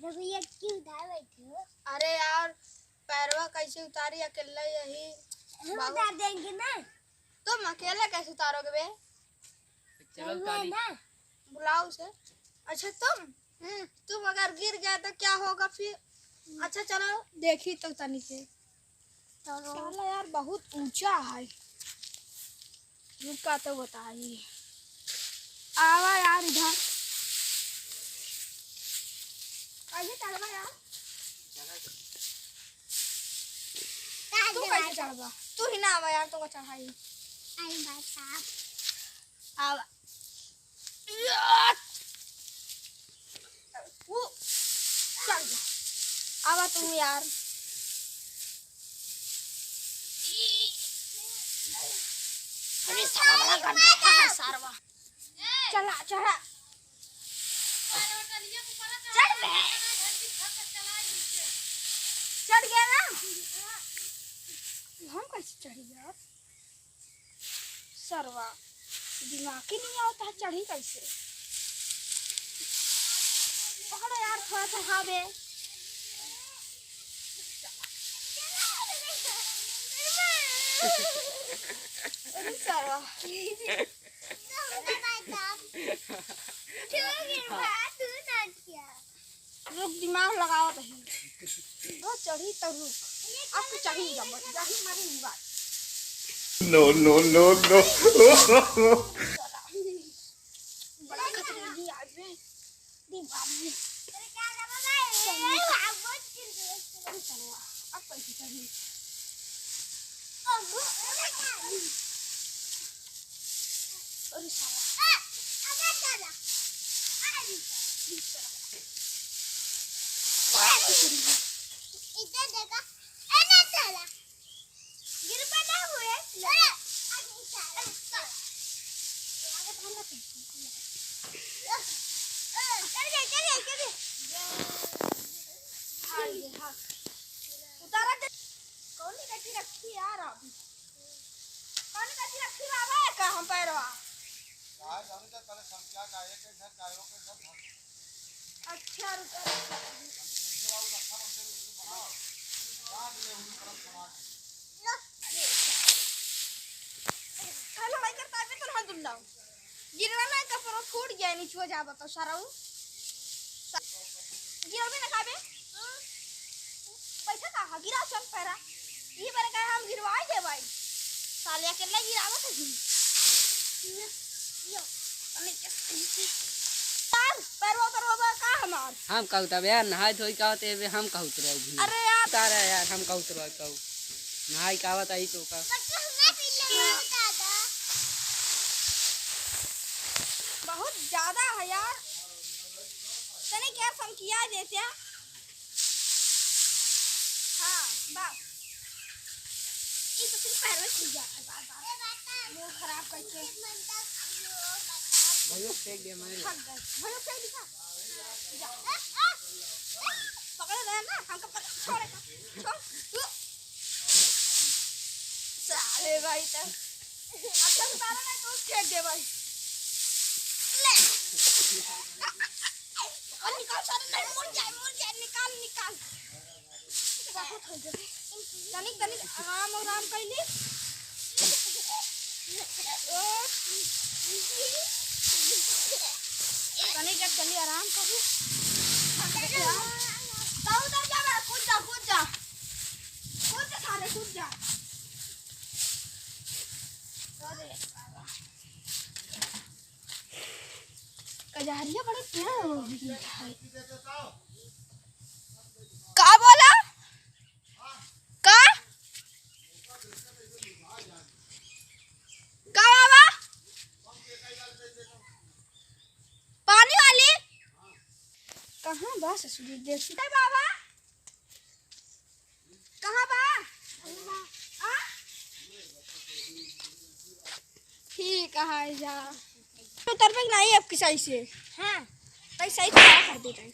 अरे भैया क्यों उतार बैठे हो? अरे यार पैरवा कैसे उतारी अकेला यही हम उतार देंगे ना। तुम अकेले कैसे उतारोगे बे? चलो उतारी ना बुलाओ उसे। अच्छा तुम अगर गिर गए तो क्या होगा फिर? अच्छा चलो देखी तो तनी से। साला यार बहुत ऊंचा है। रुका तो बताइए। आवा यार इधर। कैसे चढ़वा यार? तू कैसे चढ़वा? तू ही ना आवा यार, तो चढ़ाई। आई बात साहब। आवा। वो चल जा। आवा तुम यार। अरे साला बड़ा गड्ढा है सारवा। चला चढ़ा। चढ़ बे। चढ़ गया ना? हम कैसे चढ़ी यार? सरवा दिमाग ही नहीं आता है, चढ़ी कैसे? पकड़ो यार थोड़ा सा हावे। अरे सरवा रुक, दिमाग लगाओ नहीं। वो चढ़ी तो रुक। अब तो चढ़ी जब जाही मारी हुआ। No, no, no, no. बड़ा खतरनाक आज में दिमाग में। अब कैसे चढ़ी? अरे साला इधर देखा ऐसा चला गिर पड़ा हुए उतारा दे। कौन कटी रखी यार? अभी कौन कटी रखी बाबा का हम पैरवा? अच्छा रुका। हेलो भाई करता है तो हम तुम ना गिरवा ना कपड़ा फूट गया नीचे हो जा बताओ सारा गिरा भी ना खाबे। पैसा कहा गिरा चल पैरा ये बारे का हम गिरवाई दे भाई। साले अकेला गिरावत है यो अने यार पैरवा उतरवा का हमार हम कहू तब यार नहाय धोई का होते हम कहू उतरो भी अरे यार उतारा यार हम कहू उतरो कहू नहाई का आवत आई तो का बहुत ज्यादा है यार। तने क्या हम किया देते हैं? हाँ बस ये तो सिर्फ पैर में छूट जाता है बार-बार। मुंह खराब करके भयो फेंक दे मारे थक गए। भयो फेंक दिखा जा। पकड़ रहे ना हमको छोड़े का छोड़ साले भाई तो अच्छा उतारा नहीं तो फेंक दे भाई। ले और निकाल सारे नहीं मुड़ जाए निकाल निकाल। बहुत हो गए तनिक आराम कर ली। तनिक चली आराम करो। उधर जा कूद जा सारे कूद जा। कजारिया बड़े क्या का बोला का बाबा पानी वाली कहाँ बा ससुरी देखते बाबा कहाँ बा? ठीक है जा उतर पे नहीं आपकी सही से। हाँ तो सही कर देते हैं।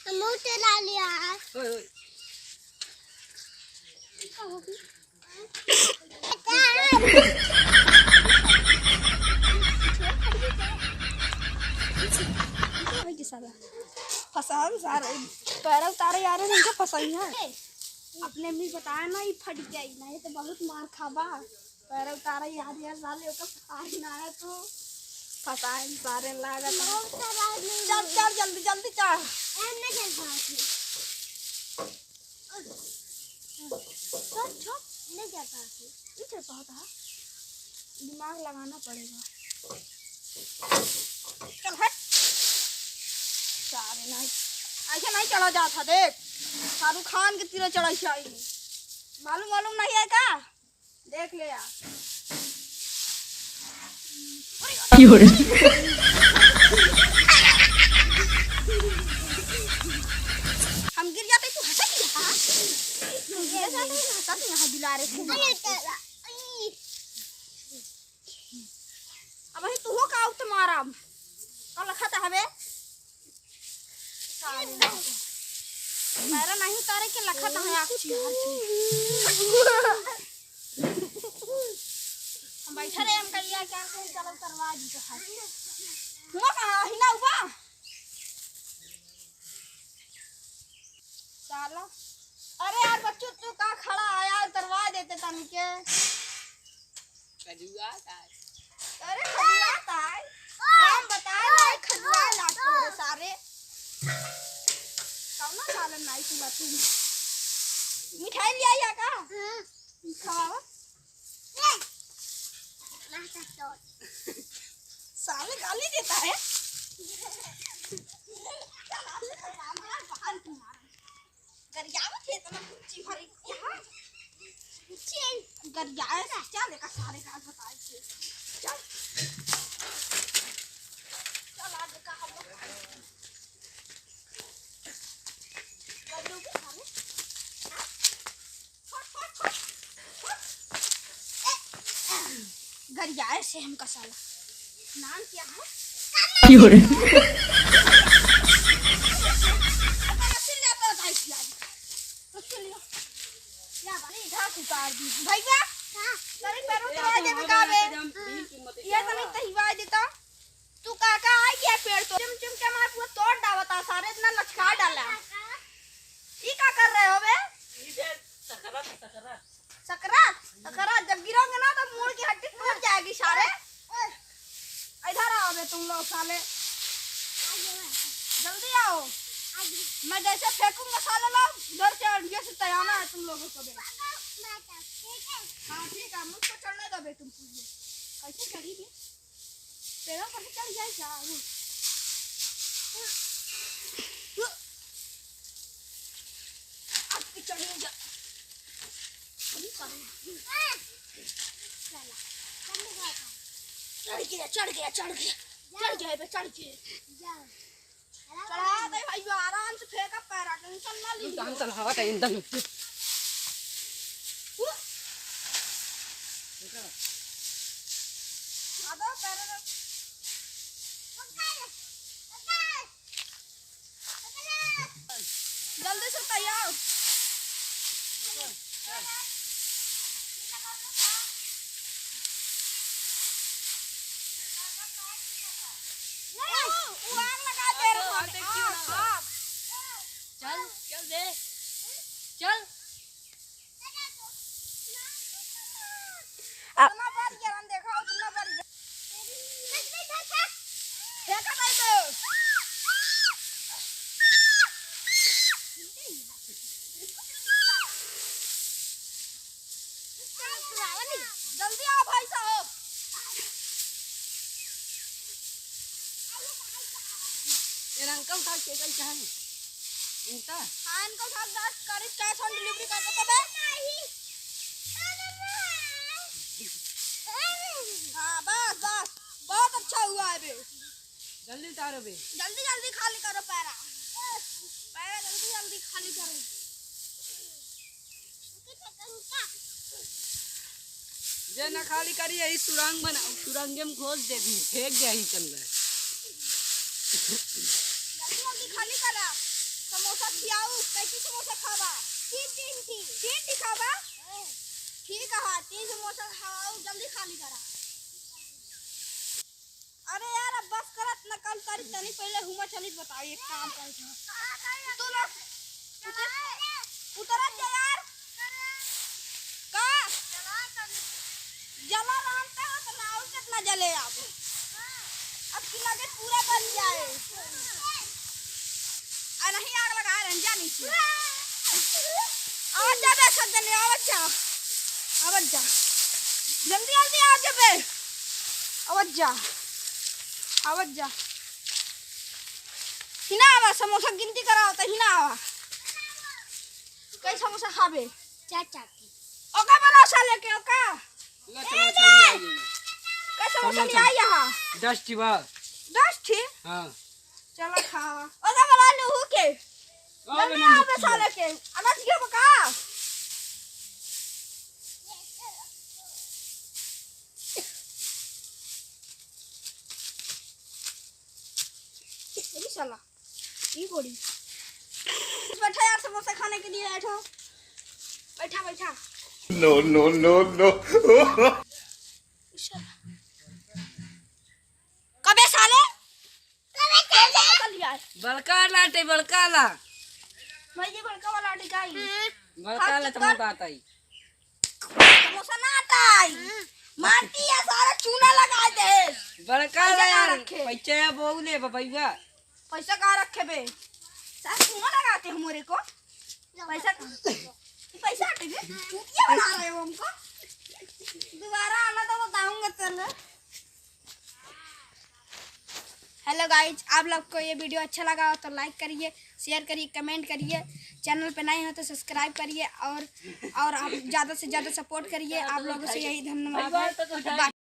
तो मुंह चला लिया ओए ओए साला फसान सारे पैर उतारे यार इनके फसाई है। अपने भी बताया ना ये फट गई नहीं तो बहुत मार खाबा। पैर उतारे यार यार साले ओका फसाई ना है तो फसाई सारे लागत। चल चल जल्दी जल्दी चढ़। इसे बहुत है दिमाग लगाना पड़ेगा। चल हट सारे नहीं ऐसे नहीं चला जाता। देख शाहरुख खान के तीर चढ़ाई चाहिए मालूम मालूम नहीं है क्या देख ले यार। हम गिर जाते तू हंसा यहाँ दिला रहे अब तू हो का तुम्हारा कल लखत हवे मेरा नहीं उतारे के लखत है हम बैठा रहे हम कहिया क्या चलो करवा दी तो हुआ कहां हिना हुआ चलो। अरे यार बच्चों तू कहां खड़ा है यार करवा देते तन के। अरे खजुआ है हम बताए ना खजुआ लाटो रे सारे कौन सालन नहीं तू तू मिठाई ले आया का खाओ साले गाली देता है। गरियावा खेत में कुछ भरी यहाँ गरियावा से चल का सारे का बताए चल चल आज का हम लोग गरियाए से हम का साला नाम क्या है भैया तू काका आई गया पेड़ तो चिम चिम के मार पूरा तोड़ डावता सारे इतना लचका डाला ये क्या कर रहे हो बे सकरात सकरात जब गिरोगे ना तो मुड़ की हड्डी टूट जाएगी सारे। इधर आओ बे तुम लोग साले जल्दी आओ मैं जैसे फेंकूंगा साले लोग उधर से अड़िया से तैयार है तुम लोगों को बे। हाँ ठीक है मुझको चढ़ने दो बे तुम कैसे चढ़ी बे पेड़ों पर चढ़ जाए क्या अब की चढ़ी जा चढ़ गया चढ़ गया बे चढ़ गया चढ़ा दे भाई आराम से फेंका पैरा टेंशन ना ली हम चल हवा टाइम दम आधा पैरा जल्दी से तैयार चल चल दे चल उतना बार गिरन देखा उतना बार फेंका नहीं तो जल्दी आओ भाई साहब ये अंकल था के कल चाहे इनका हाँ इनको सब 10 कर कैश ऑन डिलीवरी कर दो बे। हाँ बस बस बहुत अच्छा हुआ है बे जल्दी उतारो बे जल्दी जल्दी खाली करो पैरा पैरा जल्दी जल्दी खाली करो। जे ना खाली करी यही सुरंग बना सुरंगे में खोद दे भी फेंक दे ही चल रहा जल्दी जल्दी खाली करा समोसा खियाओ कैसी समोसा खावा तीन खावा ठीक है 3 समोसा खाओ जल्दी खाली करा। अरे यार अब बस करत न कल करी तनी पहले हुमा चली बताओ एक काम कर तू लोग उतरा जा यार का जला रहता है तो नाव कितना जले अब की लगे पूरा बन जाए आ नहीं आग लगा रंजा नीचे आवाज जा सब जने आवाज जा जल्दी जल्दी आ जा बे आवाज जा हिना आवा समोसा गिनती करा होता हिना आवा कई समोसा खाबे चाचा ओका बना साले के ओका ला समोसा ले आई कई समोसा ले आई यहां 10 टी बा 10 थी हां चलो खावा ओका बना लू के जल्दी आवे साले के अनस के बका ये साला ये गोड़ी बैठा यार समोसा खाने के लिए बैठा No, no, no, no. कबे साले कल यार बड़का लाटे बड़का ला भाई ये बड़का वाला डिगाई बड़का ला टमाटर आता ही समोसा ना आता माटी या सारा चूना लगा दे बड़का पैसा ला कहाँ यार रखे? पैसा बोले बबैया पैसा कहाँ रखे बे सारा चूना लगाते हो मोरे को पैसा हटेगे क्या बना रहे हो हमको दोबारा आना तो बताऊंगा चलो हेलो गाइज आप लोग को ये वीडियो अच्छा लगा हो तो लाइक करिए शेयर करिए कमेंट करिए चैनल पे नए हो तो सब्सक्राइब करिए और आप ज़्यादा से ज़्यादा सपोर्ट करिए आप लोगों से यही धन्यवाद है।